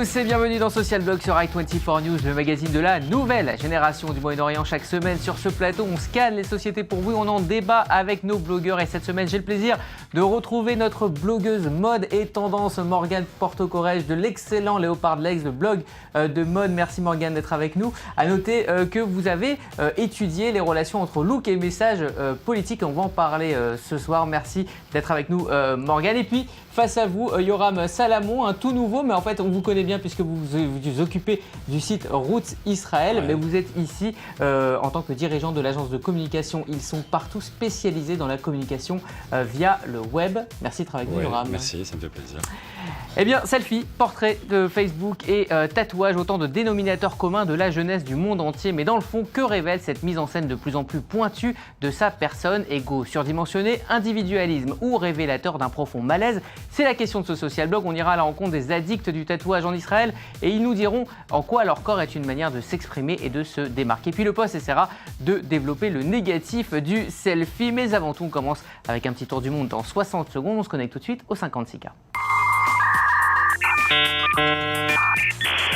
tous et bienvenue dans Social Blog sur i24 News, le magazine de la nouvelle génération du Moyen-Orient. Chaque semaine sur ce plateau, on scanne les sociétés pour vous, on en débat avec nos blogueurs. Et cette semaine, j'ai le plaisir de retrouver notre blogueuse mode et tendance, Morgane Portocorège de l'excellent Léopard Legs, le blog de mode. Merci Morgane d'être avec nous. À noter que vous avez étudié les relations entre look et message politique. On va en parler ce soir. Merci d'être avec nous Morgane. Et puis, face à vous, Yoram Salamon, un tout nouveau, mais en fait on vous connaît bien puisque vous vous occupez du site Roots Israël, mais vous êtes ici en tant que dirigeant de l'agence de communication. Ils sont partout spécialisés dans la communication via le web. Merci d'être avec nous, Yoram. Merci, ça me fait plaisir. Eh bien, selfie, portrait de Facebook et tatouage, autant de dénominateurs communs de la jeunesse du monde entier. Mais dans le fond, que révèle cette mise en scène de plus en plus pointue de sa personne? Ego surdimensionné, individualisme ou révélateur d'un profond malaise? C'est la question de ce social blog. On ira à la rencontre des addicts du tatouage en Israël et ils nous diront en quoi leur corps est une manière de s'exprimer et de se démarquer. Puis le poste essaiera de développer le négatif du selfie. Mais avant tout, on commence avec un petit tour du monde dans 60 secondes. On se connecte tout de suite au 56K.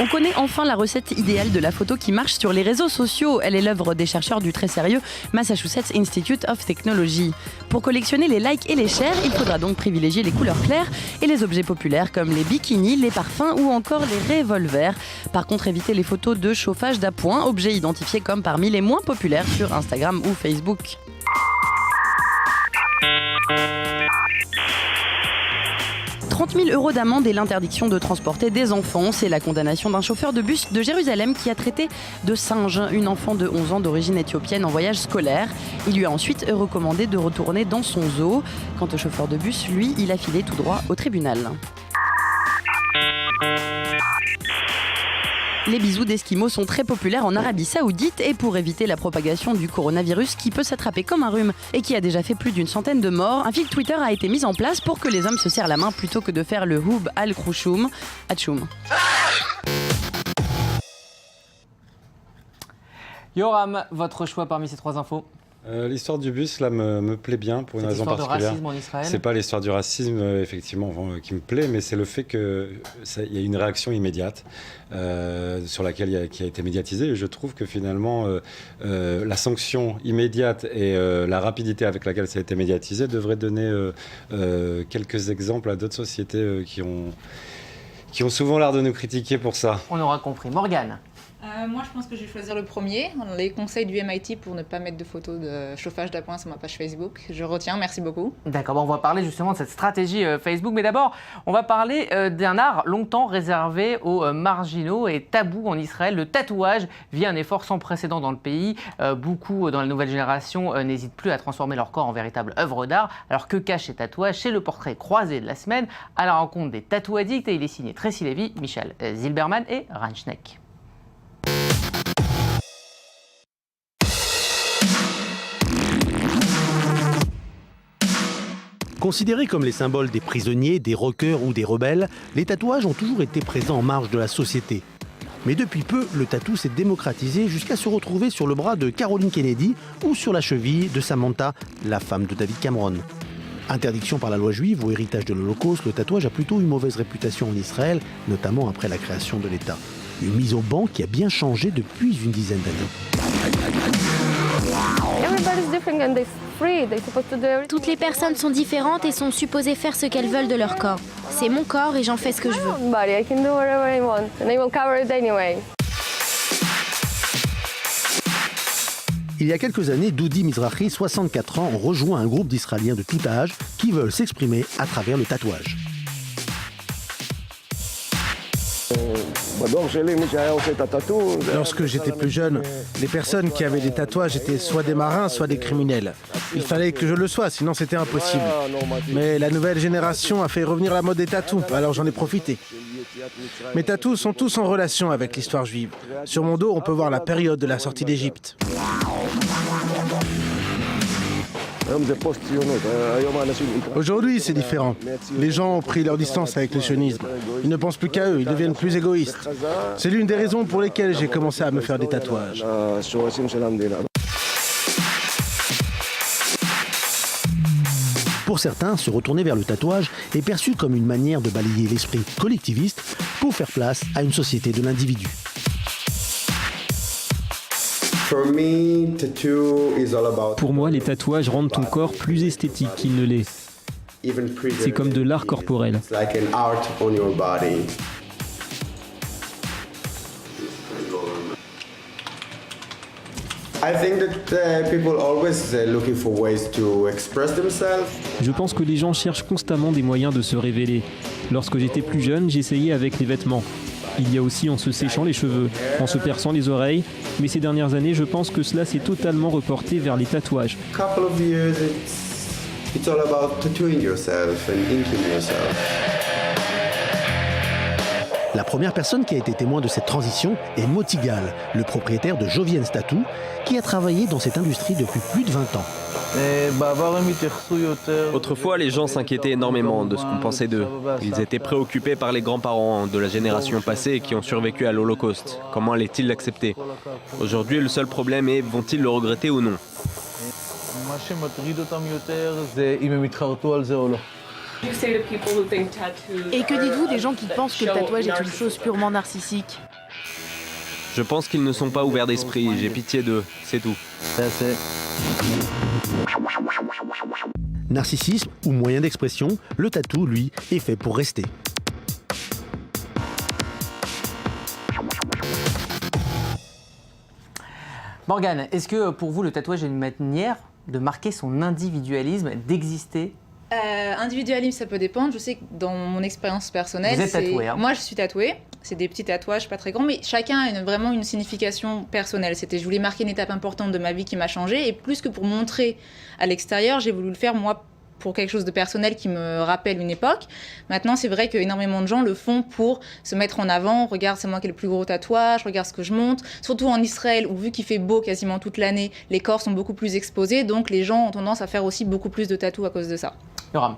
On connaît enfin la recette idéale de la photo qui marche sur les réseaux sociaux. Elle est l'œuvre des chercheurs du très sérieux Massachusetts Institute of Technology. Pour collectionner les likes et les shares, il faudra donc privilégier les couleurs claires et les objets populaires comme les bikinis, les parfums ou encore les revolvers. Par contre, évitez les photos de chauffage d'appoint, objets identifiés comme parmi les moins populaires sur Instagram ou Facebook. 30 000 € d'amende et l'interdiction de transporter des enfants. C'est la condamnation d'un chauffeur de bus de Jérusalem qui a traité de singe une enfant de 11 ans d'origine éthiopienne en voyage scolaire. Il lui a ensuite recommandé de retourner dans son zoo. Quant au chauffeur de bus, lui, il a filé tout droit au tribunal. Les bisous d'Esquimaux sont très populaires en Arabie Saoudite et pour éviter la propagation du coronavirus qui peut s'attraper comme un rhume et qui a déjà fait plus d'une centaine de morts, un fil Twitter a été mis en place pour que les hommes se serrent la main plutôt que de faire le Houb al-Khrouchoum. Atchoum. Yoram, votre choix parmi ces trois infos? L'histoire du bus là me plaît bien pour une raison particulière. L'histoire de racisme en Israël? C'est pas l'histoire du racisme effectivement qui me plaît, mais c'est le fait qu'il y a une réaction immédiate sur laquelle qui a été médiatisée. Et je trouve que finalement la sanction immédiate et la rapidité avec laquelle ça a été médiatisé devrait donner quelques exemples à d'autres sociétés qui ont souvent l'air de nous critiquer pour ça. On aura compris. Morgane? Moi, je pense que je vais choisir le premier. Les conseils du MIT pour ne pas mettre de photos de chauffage d'appoint sur ma page Facebook. Je retiens, merci beaucoup. D'accord, on va parler justement de cette stratégie Facebook. Mais d'abord, on va parler d'un art longtemps réservé aux marginaux et tabou en Israël. Le tatouage vit un effort sans précédent dans le pays. Beaucoup dans la nouvelle génération n'hésitent plus à transformer leur corps en véritable œuvre d'art. Alors que cachent ces tatouages? C'est le portrait croisé de la semaine à la rencontre des tatou addicts. Et il est signé Tracy Levy, Michel Zilberman et Ran Schneck. Considérés comme les symboles des prisonniers, des rockers ou des rebelles, les tatouages ont toujours été présents en marge de la société. Mais depuis peu, le tatou s'est démocratisé jusqu'à se retrouver sur le bras de Caroline Kennedy ou sur la cheville de Samantha, la femme de David Cameron. Interdiction par la loi juive ou héritage de l'Holocauste, le tatouage a plutôt une mauvaise réputation en Israël, notamment après la création de l'État. Une mise au banc qui a bien changé depuis une dizaine d'années. Toutes les personnes sont différentes et sont supposées faire ce qu'elles veulent de leur corps. C'est mon corps et j'en fais ce que je veux. Il y a quelques années, Doudi Mizrahi, 64 ans, rejoint un groupe d'Israéliens de tout âge qui veulent s'exprimer à travers le tatouage. Lorsque j'étais plus jeune, les personnes qui avaient des tatouages étaient soit des marins, soit des criminels. Il fallait que je le sois, sinon c'était impossible. Mais la nouvelle génération a fait revenir la mode des tatous, alors j'en ai profité. Mes tatous sont tous en relation avec l'histoire juive. Sur mon dos, on peut voir la période de la sortie d'Égypte. Aujourd'hui, c'est différent. Les gens ont pris leur distance avec le sionisme. Ils ne pensent plus qu'à eux, ils deviennent plus égoïstes. C'est l'une des raisons pour lesquelles j'ai commencé à me faire des tatouages. Pour certains, se retourner vers le tatouage est perçu comme une manière de balayer l'esprit collectiviste pour faire place à une société de l'individu. Pour moi, les tatouages rendent ton corps plus esthétique qu'il ne l'est. C'est comme de l'art corporel. Je pense que les gens cherchent constamment des moyens de se révéler. Lorsque j'étais plus jeune, j'essayais avec les vêtements. Il y a aussi en se séchant les cheveux, en se perçant les oreilles, mais ces dernières années, je pense que cela s'est totalement reporté vers les tatouages. La première personne qui a été témoin de cette transition est Motigal, le propriétaire de Jovien's Tattoo, qui a travaillé dans cette industrie depuis plus de 20 ans. Autrefois, les gens s'inquiétaient énormément de ce qu'on pensait d'eux. Ils étaient préoccupés par les grands-parents de la génération passée qui ont survécu à l'Holocauste. Comment allaient-ils l'accepter? Aujourd'hui, le seul problème est, vont-ils le regretter ou non? Et que dites-vous des gens qui pensent que le tatouage est une chose purement narcissique? Je pense qu'ils ne sont pas ouverts d'esprit, j'ai pitié d'eux, c'est tout. Narcissisme ou moyen d'expression, le tatou, lui, est fait pour rester. Morgane, est-ce que pour vous le tatouage est une manière de marquer son individualisme, d'exister? Individualisme, ça peut dépendre. Je sais que dans mon expérience personnelle, vous êtes tatouée, hein? Moi je suis tatouée. C'est des petits tatouages pas très grands, mais chacun a vraiment une signification personnelle. Je voulais marquer une étape importante de ma vie qui m'a changée, et plus que pour montrer à l'extérieur, j'ai voulu le faire moi pour quelque chose de personnel qui me rappelle une époque. Maintenant, c'est vrai qu'énormément de gens le font pour se mettre en avant. Regarde, c'est moi qui ai le plus gros tatouage, regarde ce que je monte. Surtout en Israël, où vu qu'il fait beau quasiment toute l'année, les corps sont beaucoup plus exposés, donc les gens ont tendance à faire aussi beaucoup plus de tatous à cause de ça. Yoram.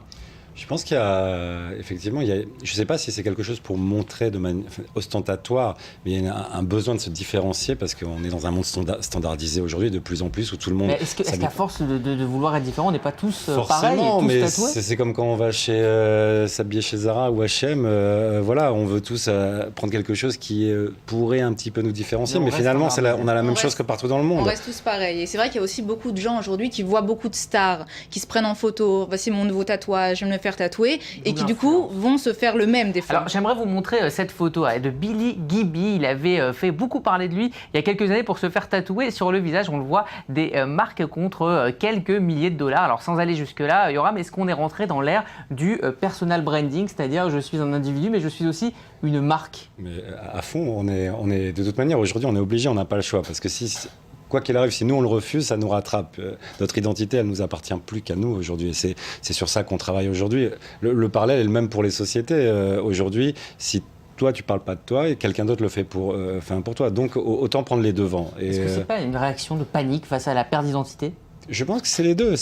Je pense qu'il y a, effectivement, je ne sais pas si c'est quelque chose pour montrer de manière ostentatoire, mais il y a un besoin de se différencier parce qu'on est dans un monde standardisé aujourd'hui de plus en plus où tout le monde... Mais est-ce qu'à force de vouloir être différent, on n'est pas tous pareils et tous mais tatoués? c'est comme quand on va s'habiller chez Zara ou H&M, voilà, on veut tous prendre quelque chose qui pourrait un petit peu nous différencier, mais finalement on a la même chose que partout dans le monde. On reste tous pareils. Et c'est vrai qu'il y a aussi beaucoup de gens aujourd'hui qui voient beaucoup de stars, qui se prennent en photo, voici mon nouveau tatouage, je vais me le faire tatouer, et qui du coup vont se faire le même des fois. Alors j'aimerais vous montrer cette photo de Billy Gibby. Il avait fait beaucoup parler de lui il y a quelques années pour se faire tatouer sur le visage. On le voit, des marques contre quelques milliers de dollars. Alors sans aller jusque là, Yoram, est-ce qu'on est rentré dans l'ère du personal branding, c'est-à-dire je suis un individu mais je suis aussi une marque? Mais à fond, on est de toute manière aujourd'hui on est obligé, on n'a pas le choix parce que quoi qu'il arrive, si nous on le refuse, ça nous rattrape. Notre identité, elle nous appartient plus qu'à nous aujourd'hui. Et c'est sur ça qu'on travaille aujourd'hui. Le parallèle est le même pour les sociétés. Aujourd'hui, si toi tu parles pas de toi et quelqu'un d'autre le fait pour toi, donc autant prendre les devants. Est-ce que c'est pas une réaction de panique face à la perte d'identité? Je pense que c'est les deux.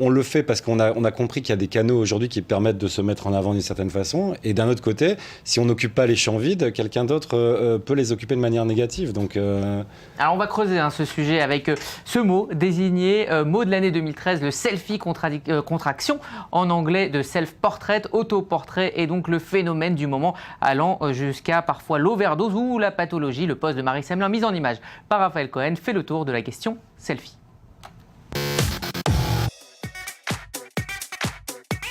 On le fait parce qu'on a compris qu'il y a des canaux aujourd'hui qui permettent de se mettre en avant d'une certaine façon. Et d'un autre côté, si on n'occupe pas les champs vides, quelqu'un d'autre peut les occuper de manière négative. Donc, Alors on va creuser ce sujet avec ce mot désigné, mot de l'année 2013, le selfie, contraction en anglais de self-portrait, autoportrait, et donc le phénomène du moment allant jusqu'à parfois l'overdose ou la pathologie. Le post de Marie Semelin, mise en image par Raphaël Cohen, fait le tour de la question selfie.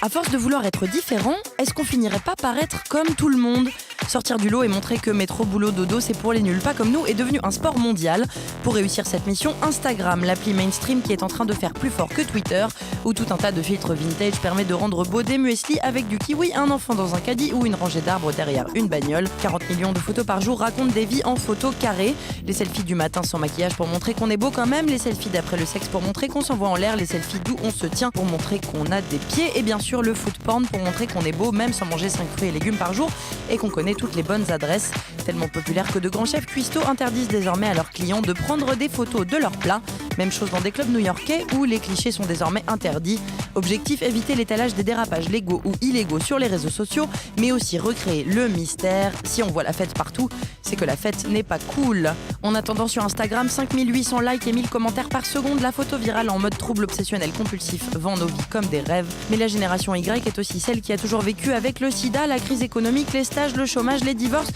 À force de vouloir être différent, est-ce qu'on finirait pas par être comme tout le monde ? Sortir du lot et montrer que métro, boulot, dodo, c'est pour les nuls pas comme nous, est devenu un sport mondial. Pour réussir cette mission, Instagram, l'appli mainstream qui est en train de faire plus fort que Twitter, où tout un tas de filtres vintage permet de rendre beau des muesli avec du kiwi, un enfant dans un caddie ou une rangée d'arbres derrière une bagnole. 40 millions de photos par jour racontent des vies en photos carrées. Les selfies du matin sans maquillage pour montrer qu'on est beau quand même, les selfies d'après le sexe pour montrer qu'on s'envoie en l'air, les selfies d'où on se tient pour montrer qu'on a des pieds, et bien sûr le food porn pour montrer qu'on est beau même sans manger 5 fruits et légumes par jour et qu'on connaît toutes les bonnes adresses. Tellement populaire que de grands chefs cuistots interdisent désormais à leurs clients de prendre des photos de leurs plats. Même chose dans des clubs new-yorkais où les clichés sont désormais interdits. Objectif, éviter l'étalage des dérapages légaux ou illégaux sur les réseaux sociaux, mais aussi recréer le mystère. Si on voit la fête partout, c'est que la fête n'est pas cool. En attendant sur Instagram, 5800 likes et 1000 commentaires par seconde, la photo virale en mode trouble obsessionnel compulsif vend nos vies comme des rêves. Mais la génération Y est aussi celle qui a toujours vécu avec le sida, la crise économique, les stages, le chômage, les divorces.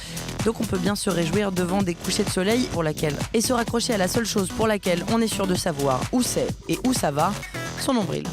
Donc on peut bien se réjouir devant des couchers de soleil pour laquelle, et se raccrocher à la seule chose pour laquelle on est sûr de savoir où c'est et où ça va, son nombril.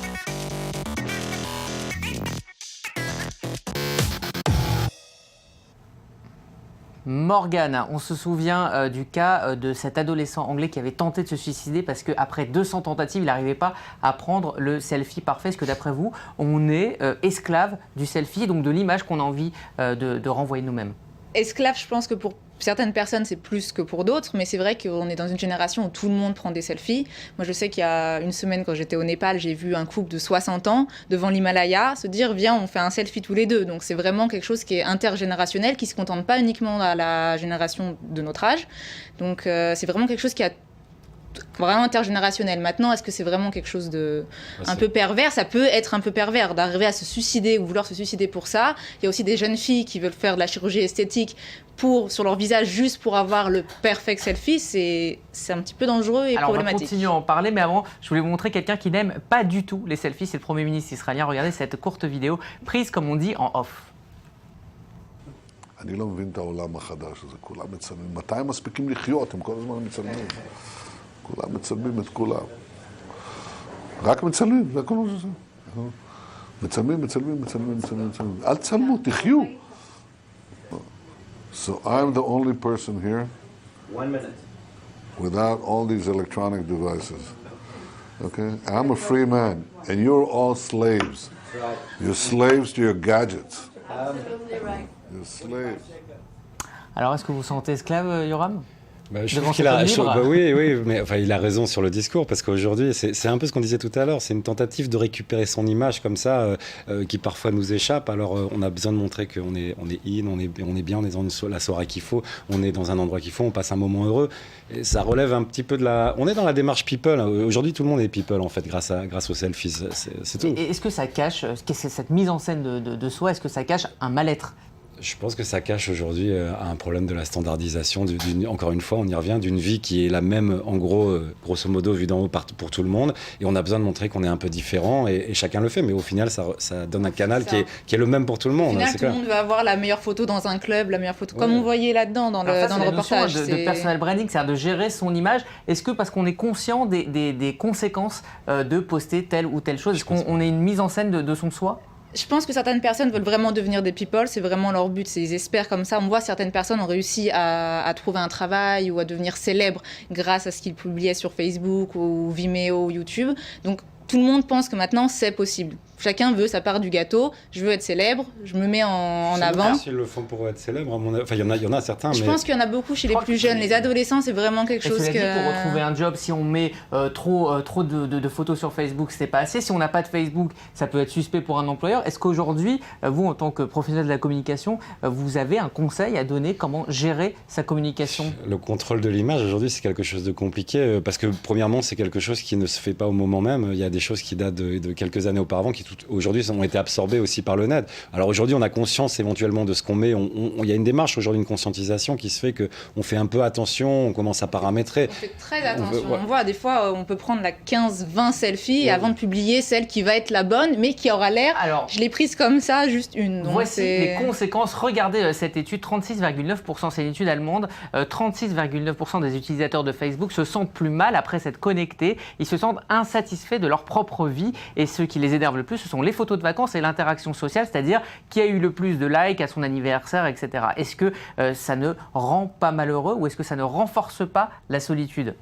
Morgane, on se souvient du cas de cet adolescent anglais qui avait tenté de se suicider parce qu'après 200 tentatives, il n'arrivait pas à prendre le selfie parfait. Est-ce que d'après vous, on est esclave du selfie et donc de l'image qu'on a envie de renvoyer nous-mêmes? Esclave, je pense que pour certaines personnes, c'est plus que pour d'autres, mais c'est vrai qu'on est dans une génération où tout le monde prend des selfies. Moi, je sais qu'il y a une semaine, quand j'étais au Népal, j'ai vu un couple de 60 ans devant l'Himalaya se dire « Viens, on fait un selfie tous les deux ». Donc, c'est vraiment quelque chose qui est intergénérationnel, qui ne se contente pas uniquement à la génération de notre âge. Donc, c'est vraiment quelque chose qui a vraiment intergénérationnel. Maintenant, est-ce que c'est vraiment quelque chose de un peu pervers? Ça peut être un peu pervers d'arriver à se suicider ou vouloir se suicider pour ça. Il y a aussi des jeunes filles qui veulent faire de la chirurgie esthétique sur leur visage juste pour avoir le perfect selfie. C'est un petit peu dangereux et problématique. On va continuer à en parler, mais avant, je voulais vous montrer quelqu'un qui n'aime pas du tout les selfies. C'est le Premier ministre israélien. Regardez cette courte vidéo prise, comme on dit, en off. אני לא מבין את העולם החדש הזה, כולם מצלמים. מתי הם מספיקים לחיות? הם כל הזמן מצלמים. כולם מצלמים את כולם. רק מצלמים, זה הכל מה שזה. מצלמים, מצלמים, מצלמים, מצלמים, מצלמים. אל תצלמו, תחיו. So I'm the only person here 1 minute without all these electronic devices. Okay? I'm a free man, and you're all slaves. right. You're slaves to your gadgets. Absolutely right. You're slaves. Alors, est-ce que vous vous sentez esclave, Yoram? Je trouve qu'il a, oui, mais enfin, il a raison sur le discours, parce qu'aujourd'hui, c'est un peu ce qu'on disait tout à l'heure, c'est une tentative de récupérer son image comme ça, qui parfois nous échappe. Alors, on a besoin de montrer qu'on est in, on est bien, on est dans la soirée qu'il faut, on est dans un endroit qu'il faut, on passe un moment heureux. Et ça relève un petit peu de la... On est dans la démarche people. Aujourd'hui, tout le monde est people, en fait, grâce aux selfies. C'est tout. Et est-ce que ça cache, cette mise en scène de soi, est-ce que ça cache un mal-être? Je pense que ça cache aujourd'hui un problème de la standardisation, encore une fois, on y revient, d'une vie qui est la même, en gros, grosso modo, vue d'en haut pour tout le monde. Et on a besoin de montrer qu'on est un peu différent, et chacun le fait. Mais au final, ça donne un canal qui est le même pour tout le monde. Au final, tout le monde veut avoir la meilleure photo dans un club, la meilleure photo, comme on voyait là-dedans dans le reportage. De personal branding, c'est-à-dire de gérer son image. Est-ce que parce qu'on est conscient des conséquences de poster telle ou telle chose, est-ce qu'on est une mise en scène de son soi? Je pense que certaines personnes veulent vraiment devenir des people, c'est vraiment leur but, ils espèrent comme ça. On voit certaines personnes ont réussi à trouver un travail ou à devenir célèbres grâce à ce qu'ils publiaient sur Facebook ou Vimeo ou YouTube. Donc tout le monde pense que maintenant c'est possible. Chacun veut sa part du gâteau. Je veux être célèbre, je me mets en avant. S'ils le font pour être célèbre, enfin il y en a certains. Je pense qu'il y en a beaucoup chez les plus jeunes. Les adolescents, c'est vraiment quelque chose que... Pour retrouver un job, si on met trop de photos sur Facebook, c'est pas assez. Si on n'a pas de Facebook, ça peut être suspect pour un employeur. Est-ce qu'aujourd'hui, vous, en tant que professionnel de la communication, vous avez un conseil à donner comment gérer sa communication? Le contrôle de l'image, aujourd'hui, c'est quelque chose de compliqué parce que, premièrement, c'est quelque chose qui ne se fait pas au moment même. Il y a des choses qui datent de quelques années auparavant qui aujourd'hui ont été absorbés aussi par le net. Alors aujourd'hui, on a conscience éventuellement de ce qu'on met. Il y a une démarche aujourd'hui, une conscientisation qui se fait qu'on fait un peu attention, on commence à paramétrer. On fait très attention. On voit des fois, on peut prendre la 15-20 selfies avant de publier celle qui va être la bonne, mais qui aura l'air. Alors, je l'ai prise comme ça, juste une. Donc voici les conséquences. Regardez cette étude, 36,9%, c'est une étude allemande, 36,9% des utilisateurs de Facebook se sentent plus mal après s'être connectés. Ils se sentent insatisfaits de leur propre vie et ce qui les énerve le plus, ce sont les photos de vacances et l'interaction sociale, c'est-à-dire qui a eu le plus de likes à son anniversaire, etc. Est-ce que ça ne rend pas malheureux ou est-ce que ça ne renforce pas la solitude ?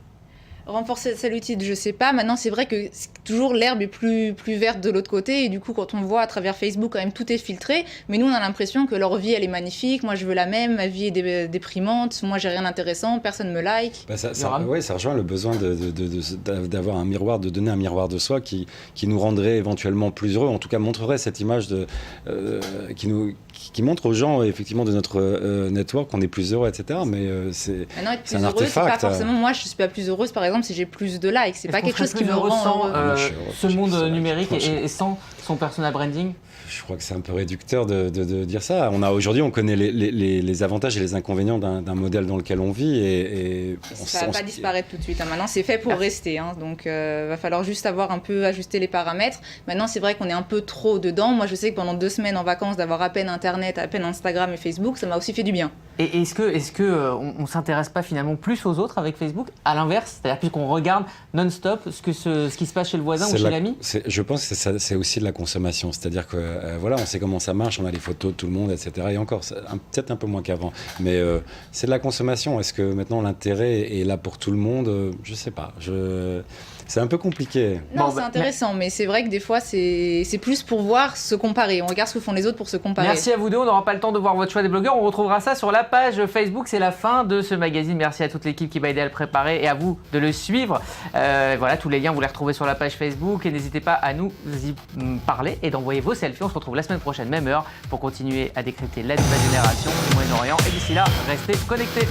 Renforcer la solitude, je sais pas. Maintenant, c'est vrai que toujours l'herbe est plus verte de l'autre côté. Et du coup, quand on voit à travers Facebook, quand même, tout est filtré. Mais nous, on a l'impression que leur vie, elle est magnifique. Moi, je veux la même. Ma vie est déprimante. Moi, j'ai rien d'intéressant. Personne me like. Ça rejoint le besoin d'avoir un miroir, de donner un miroir de soi qui nous rendrait éventuellement plus heureux. En tout cas, montrerait cette image qui montre aux gens, effectivement, de notre network qu'on est plus heureux, etc. Mais c'est un artefact. Pas forcément, moi, je suis pas plus heureuse, par exemple, si j'ai plus de likes. C'est pas quelque chose qui me rend heureux. Ce monde numérique et sans son personal branding. Je crois que c'est un peu réducteur de dire ça. Aujourd'hui, on connaît les avantages et les inconvénients d'un modèle dans lequel on vit. Ça va pas disparaître tout de suite. Maintenant, c'est fait pour rester. Donc, va falloir juste avoir un peu ajusté les paramètres. Maintenant, c'est vrai qu'on est un peu trop dedans. Moi, je sais que pendant 2 semaines en vacances, d'avoir à peine Internet, à peine Instagram et Facebook, ça m'a aussi fait du bien. Et est-ce que on s'intéresse pas finalement plus aux autres avec Facebook, à l'inverse, c'est-à-dire puisqu'on regarde non-stop ce qui se passe chez le voisin ou chez l'ami? Je pense que c'est aussi de la consommation, c'est-à-dire que voilà, on sait comment ça marche, on a les photos de tout le monde, etc. Et encore, peut-être un peu moins qu'avant, mais c'est de la consommation. Est-ce que maintenant l'intérêt est là pour tout le monde? Je sais pas. C'est un peu compliqué. Non, c'est intéressant, mais c'est vrai que des fois, c'est plus pour voir, se comparer. On regarde ce que font les autres pour se comparer. Merci à vous deux, on n'aura pas le temps de voir votre choix des blogueurs. On retrouvera ça sur la page Facebook. C'est la fin de ce magazine. Merci à toute l'équipe qui m'a aidé à le préparer et à vous de le suivre. Voilà, tous les liens, vous les retrouvez sur la page Facebook. Et n'hésitez pas à nous y parler et d'envoyer vos selfies. On se retrouve la semaine prochaine, même heure, pour continuer à décrypter la nouvelle génération du Moyen-Orient. Et d'ici là, restez connectés.